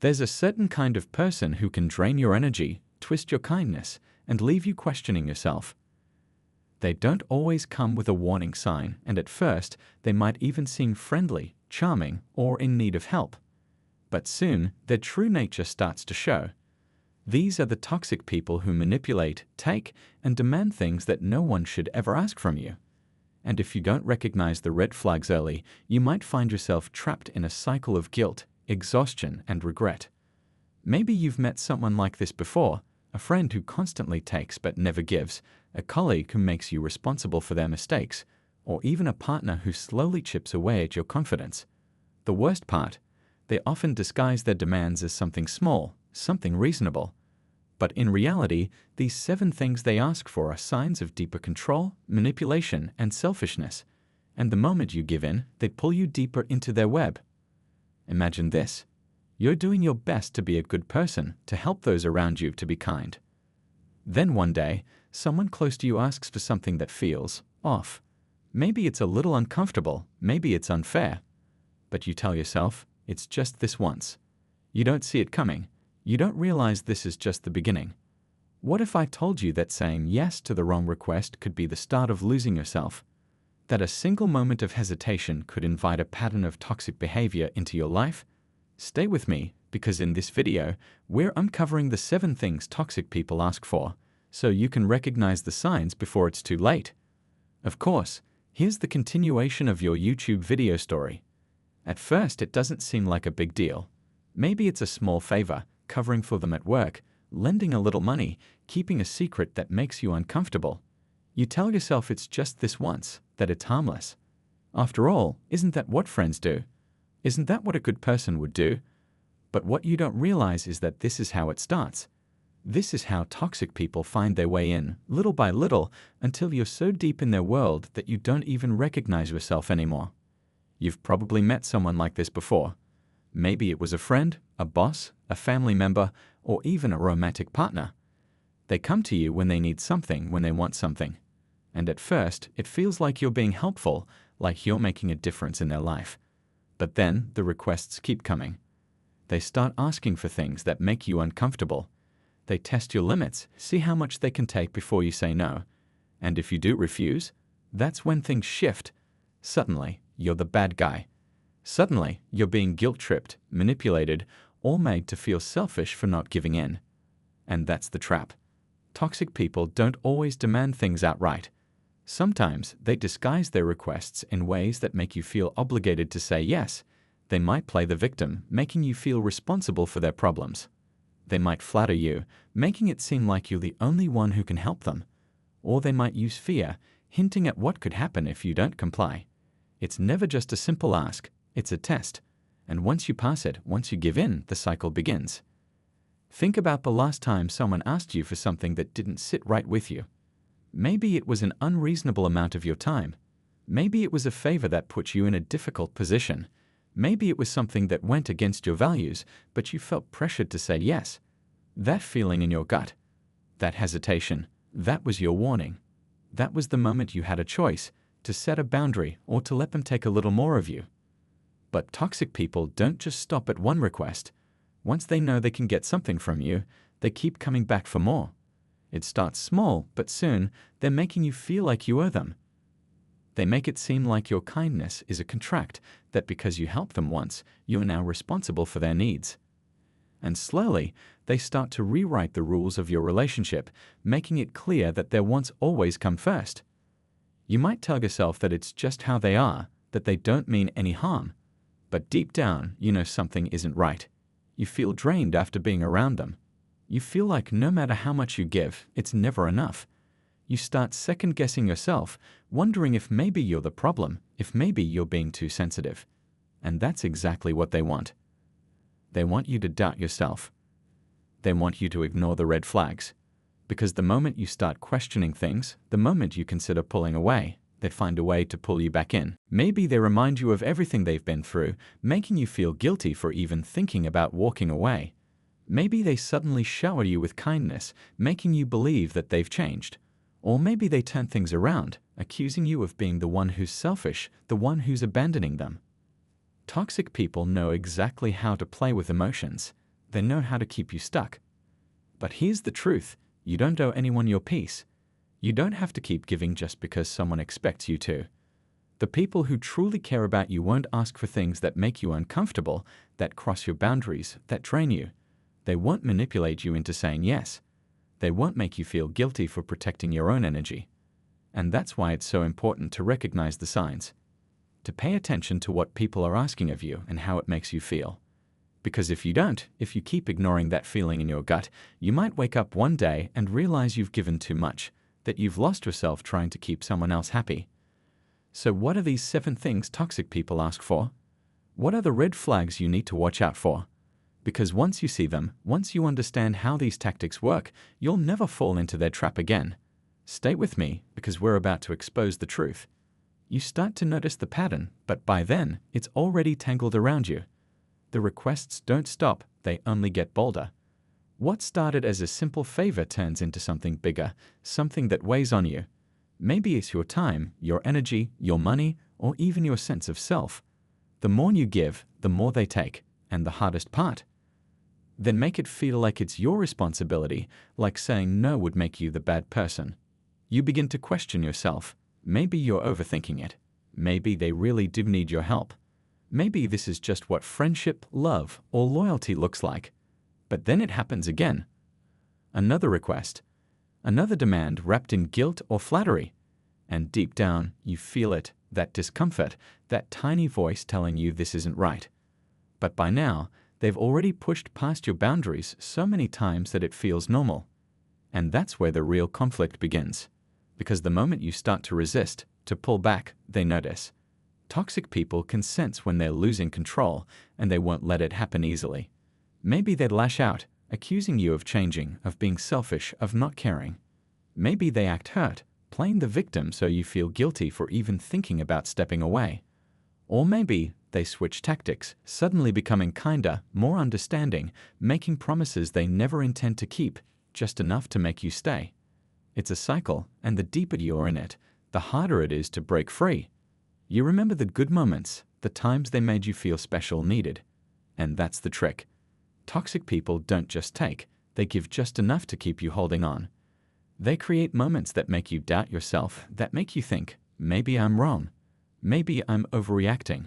There's a certain kind of person who can drain your energy, twist your kindness, and leave you questioning yourself. They don't always come with a warning sign, and at first, they might even seem friendly, charming, or in need of help. But soon, their true nature starts to show. These are the toxic people who manipulate, take, and demand things that no one should ever ask from you. And if you don't recognize the red flags early, you might find yourself trapped in a cycle of guilt, exhaustion, and regret. Maybe you've met someone like this before, a friend who constantly takes but never gives, a colleague who makes you responsible for their mistakes, or even a partner who slowly chips away at your confidence. The worst part, they often disguise their demands as something small, something reasonable. But in reality, these 7 things they ask for are signs of deeper control, manipulation, and selfishness. And the moment you give in, they pull you deeper into their web. Imagine this. You're doing your best to be a good person, to help those around you to be kind. Then one day, someone close to you asks for something that feels off. Maybe it's a little uncomfortable, maybe it's unfair. But you tell yourself, it's just this once. You don't see it coming. You don't realize this is just the beginning. What if I told you that saying yes to the wrong request could be the start of losing yourself? That a single moment of hesitation could invite a pattern of toxic behavior into your life? Stay with me, because in this video, we're uncovering the 7 things toxic people ask for, so you can recognize the signs before it's too late. Of course, here's the continuation of your YouTube video story. At first, it doesn't seem like a big deal. Maybe it's a small favor, covering for them at work, lending a little money, keeping a secret that makes you uncomfortable. You tell yourself it's just this once, that it's harmless. After all, isn't that what friends do? Isn't that what a good person would do? But what you don't realize is that this is how it starts. This is how toxic people find their way in, little by little, until you're so deep in their world that you don't even recognize yourself anymore. You've probably met someone like this before. Maybe it was a friend, a boss, a family member, or even a romantic partner. They come to you when they need something, when they want something. And at first, it feels like you're being helpful, like you're making a difference in their life. But then, the requests keep coming. They start asking for things that make you uncomfortable. They test your limits, see how much they can take before you say no. And if you do refuse, that's when things shift. Suddenly, you're the bad guy. Suddenly, you're being guilt-tripped, manipulated, or made to feel selfish for not giving in. And that's the trap. Toxic people don't always demand things outright. Sometimes they disguise their requests in ways that make you feel obligated to say yes. They might play the victim, making you feel responsible for their problems. They might flatter you, making it seem like you're the only one who can help them. Or they might use fear, hinting at what could happen if you don't comply. It's never just a simple ask. It's a test, and once you pass it, once you give in, the cycle begins. Think about the last time someone asked you for something that didn't sit right with you. Maybe it was an unreasonable amount of your time. Maybe it was a favor that put you in a difficult position. Maybe it was something that went against your values, but you felt pressured to say yes. That feeling in your gut, that hesitation, that was your warning. That was the moment you had a choice, to set a boundary or to let them take a little more of you. But toxic people don't just stop at one request. Once they know they can get something from you, they keep coming back for more. It starts small, but soon, they're making you feel like you owe them. They make it seem like your kindness is a contract, that because you helped them once, you are now responsible for their needs. And slowly, they start to rewrite the rules of your relationship, making it clear that their wants always come first. You might tell yourself that it's just how they are, that they don't mean any harm. But deep down, you know something isn't right. You feel drained after being around them. You feel like no matter how much you give, it's never enough. You start second-guessing yourself, wondering if maybe you're the problem, if maybe you're being too sensitive. And that's exactly what they want. They want you to doubt yourself. They want you to ignore the red flags. Because the moment you start questioning things, the moment you consider pulling away, they find a way to pull you back in. Maybe they remind you of everything they've been through, making you feel guilty for even thinking about walking away. Maybe they suddenly shower you with kindness, making you believe that they've changed. Or maybe they turn things around, accusing you of being the one who's selfish, the one who's abandoning them. Toxic people know exactly how to play with emotions. They know how to keep you stuck. But here's the truth. You don't owe anyone your peace. You don't have to keep giving just because someone expects you to. The people who truly care about you won't ask for things that make you uncomfortable, that cross your boundaries, that drain you. They won't manipulate you into saying yes. They won't make you feel guilty for protecting your own energy. And that's why it's so important to recognize the signs. To pay attention to what people are asking of you and how it makes you feel. Because if you don't, if you keep ignoring that feeling in your gut, you might wake up one day and realize you've given too much, that you've lost yourself trying to keep someone else happy. So what are these 7 things toxic people ask for? What are the red flags you need to watch out for? Because once you see them, once you understand how these tactics work, you'll never fall into their trap again. Stay with me, because we're about to expose the truth. You start to notice the pattern, but by then, it's already tangled around you. The requests don't stop, they only get bolder. What started as a simple favor turns into something bigger, something that weighs on you. Maybe it's your time, your energy, your money, or even your sense of self. The more you give, the more they take. And the hardest part? Then make it feel like it's your responsibility, like saying no would make you the bad person. You begin to question yourself. Maybe you're overthinking it. Maybe they really do need your help. Maybe this is just what friendship, love, or loyalty looks like. But then it happens again. Another request. Another demand wrapped in guilt or flattery. And deep down, you feel it, that discomfort, that tiny voice telling you this isn't right. But by now, they've already pushed past your boundaries so many times that it feels normal. And that's where the real conflict begins. Because the moment you start to resist, to pull back, they notice. Toxic people can sense when they're losing control, and they won't let it happen easily. Maybe they lash out, accusing you of changing, of being selfish, of not caring. Maybe they act hurt, playing the victim so you feel guilty for even thinking about stepping away. Or maybe they switch tactics, suddenly becoming kinder, more understanding, making promises they never intend to keep, just enough to make you stay. It's a cycle, and the deeper you're in it, the harder it is to break free. You remember the good moments, the times they made you feel special, needed. And that's the trick. Toxic people don't just take, they give just enough to keep you holding on. They create moments that make you doubt yourself, that make you think, maybe I'm wrong, maybe I'm overreacting.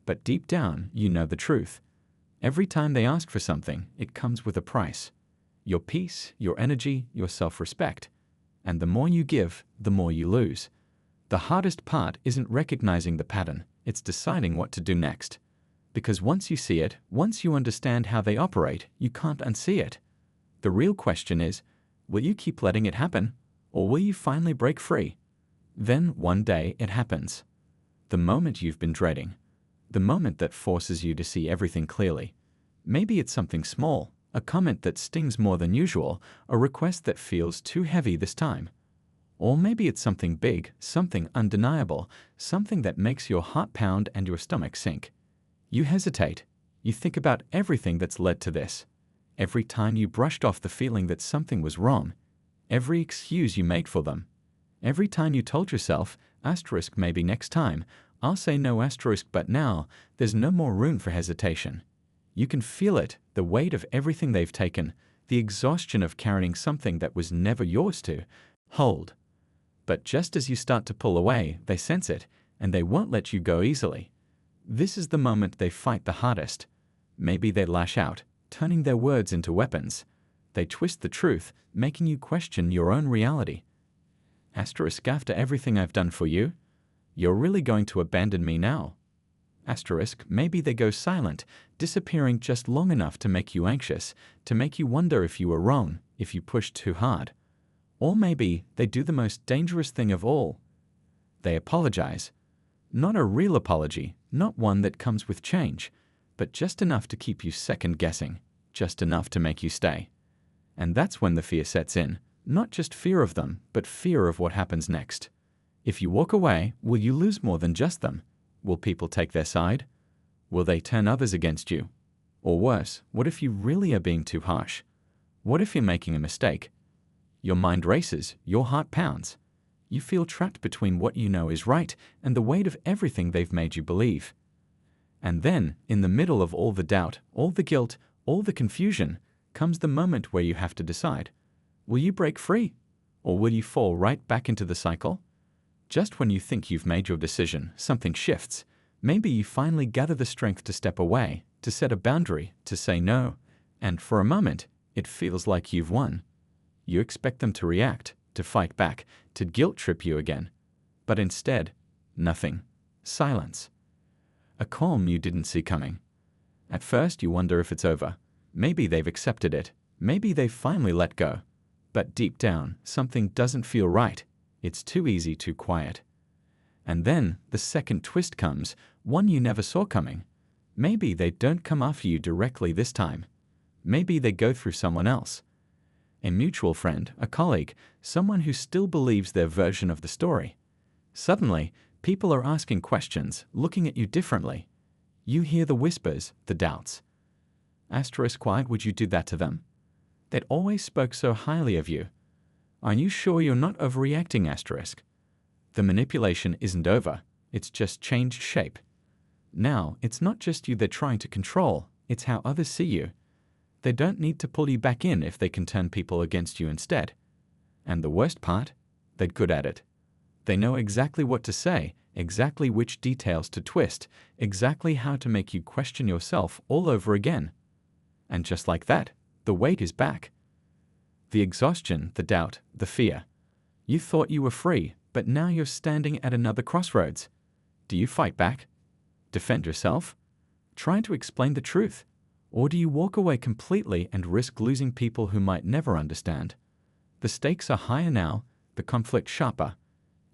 But deep down, you know the truth. Every time they ask for something, it comes with a price. Your peace, your energy, your self-respect. And the more you give, the more you lose. The hardest part isn't recognizing the pattern, it's deciding what to do next. Because once you see it, once you understand how they operate, you can't unsee it. The real question is, will you keep letting it happen, or will you finally break free? Then one day it happens. The moment you've been dreading. The moment that forces you to see everything clearly. Maybe it's something small, a comment that stings more than usual, a request that feels too heavy this time. Or maybe it's something big, something undeniable, something that makes your heart pound and your stomach sink. You hesitate. You think about everything that's led to this. Every time you brushed off the feeling that something was wrong. Every excuse you made for them. Every time you told yourself, asterisk maybe next time, I'll say no asterisk but now, there's no more room for hesitation. You can feel it, the weight of everything they've taken, the exhaustion of carrying something that was never yours to hold. But just as you start to pull away, they sense it, and they won't let you go easily. This is the moment they fight the hardest. Maybe they lash out, turning their words into weapons. They twist the truth, making you question your own reality. Asterisk after everything I've done for you? You're really going to abandon me now? Asterisk, maybe they go silent, disappearing just long enough to make you anxious, to make you wonder if you were wrong, if you pushed too hard. Or maybe they do the most dangerous thing of all. They apologize. Not a real apology, not one that comes with change, but just enough to keep you second-guessing, just enough to make you stay. And that's when the fear sets in, not just fear of them, but fear of what happens next. If you walk away, will you lose more than just them? Will people take their side? Will they turn others against you? Or worse, what if you really are being too harsh? What if you're making a mistake? Your mind races, your heart pounds. You feel trapped between what you know is right and the weight of everything they've made you believe. And then, in the middle of all the doubt, all the guilt, all the confusion, comes the moment where you have to decide. Will you break free? Or will you fall right back into the cycle? Just when you think you've made your decision, something shifts. Maybe you finally gather the strength to step away, to set a boundary, to say no, and for a moment, it feels like you've won. You expect them to react, to fight back, to guilt trip you again. But instead, nothing. Silence. A calm you didn't see coming. At first, you wonder if it's over. Maybe they've accepted it. Maybe they've finally let go. But deep down, something doesn't feel right. It's too easy, too quiet. And then the second twist comes, one you never saw coming. Maybe they don't come after you directly this time. Maybe they go through someone else. A mutual friend, a colleague, someone who still believes their version of the story. Suddenly, people are asking questions, looking at you differently. You hear the whispers, the doubts. Why would you do that to them? They'd always spoke so highly of you. Are you sure you're not overreacting? The manipulation isn't over, it's just changed shape. Now, it's not just you they're trying to control, it's how others see you. They don't need to pull you back in if they can turn people against you instead. And the worst part? They're good at it. They know exactly what to say, exactly which details to twist, exactly how to make you question yourself all over again. And just like that, the weight is back. The exhaustion, the doubt, the fear. You thought you were free, but now you're standing at another crossroads. Do you fight back? Defend yourself? Try to explain the truth? Or do you walk away completely and risk losing people who might never understand? The stakes are higher now, the conflict sharper.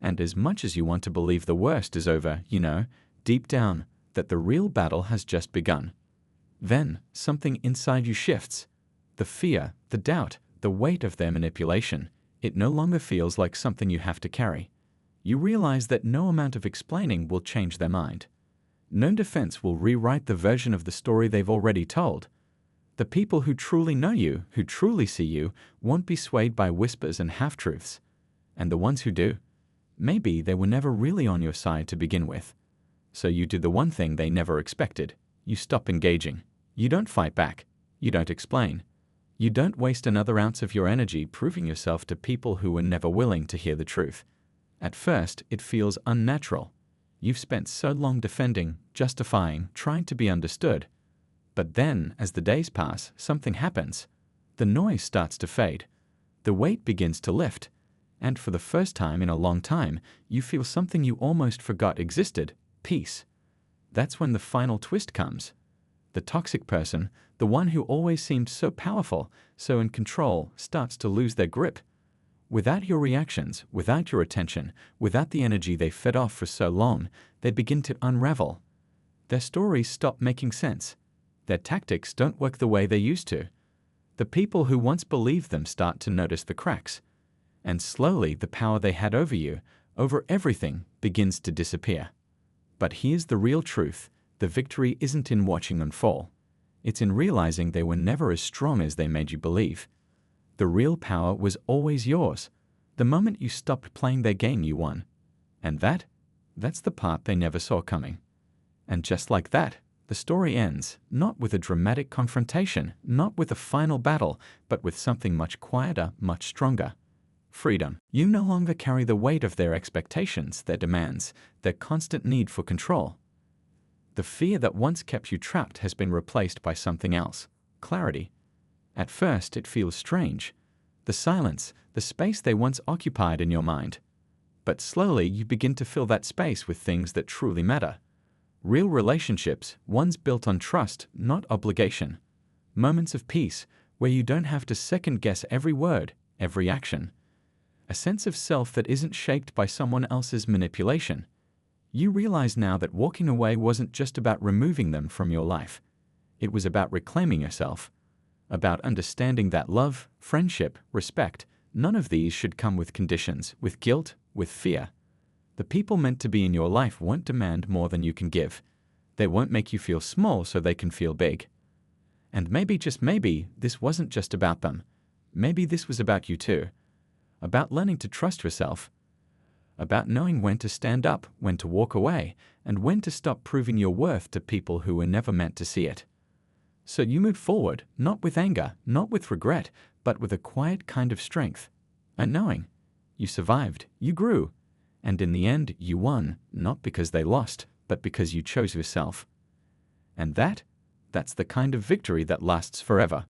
And as much as you want to believe the worst is over, you know, deep down, that the real battle has just begun. Then, something inside you shifts. The fear, the doubt, the weight of their manipulation. It no longer feels like something you have to carry. You realize that no amount of explaining will change their mind. No defense will rewrite the version of the story they've already told. The people who truly know you, who truly see you, won't be swayed by whispers and half-truths. And the ones who do, maybe they were never really on your side to begin with. So you do the one thing they never expected. You stop engaging. You don't fight back. You don't explain. You don't waste another ounce of your energy proving yourself to people who were never willing to hear the truth. At first, it feels unnatural. You've spent so long defending, justifying, trying to be understood. But then, as the days pass, something happens. The noise starts to fade. The weight begins to lift. And for the first time in a long time, you feel something you almost forgot existed: peace. That's when the final twist comes. The toxic person, the one who always seemed so powerful, so in control, starts to lose their grip. Without your reactions, without your attention, without the energy they fed off for so long, they begin to unravel. Their stories stop making sense. Their tactics don't work the way they used to. The people who once believed them start to notice the cracks. And slowly the power they had over you, over everything, begins to disappear. But here's the real truth. The victory isn't in watching them fall. It's in realizing they were never as strong as they made you believe. The real power was always yours. The moment you stopped playing their game, you won. And that's the part they never saw coming. And just like that, the story ends, not with a dramatic confrontation, not with a final battle, but with something much quieter, much stronger. Freedom. You no longer carry the weight of their expectations, their demands, their constant need for control. The fear that once kept you trapped has been replaced by something else: clarity. At first, it feels strange. The silence, the space they once occupied in your mind. But slowly, you begin to fill that space with things that truly matter. Real relationships, ones built on trust, not obligation. Moments of peace, where you don't have to second-guess every word, every action. A sense of self that isn't shaped by someone else's manipulation. You realize now that walking away wasn't just about removing them from your life. It was about reclaiming yourself. About understanding that love, friendship, respect, none of these should come with conditions, with guilt, with fear. The people meant to be in your life won't demand more than you can give. They won't make you feel small so they can feel big. And maybe, just maybe, this wasn't just about them. Maybe this was about you too. About learning to trust yourself. About knowing when to stand up, when to walk away, and when to stop proving your worth to people who were never meant to see it. So you moved forward, not with anger, not with regret, but with a quiet kind of strength. And knowing, you survived, you grew, and in the end you won, not because they lost, but because you chose yourself. And that's the kind of victory that lasts forever.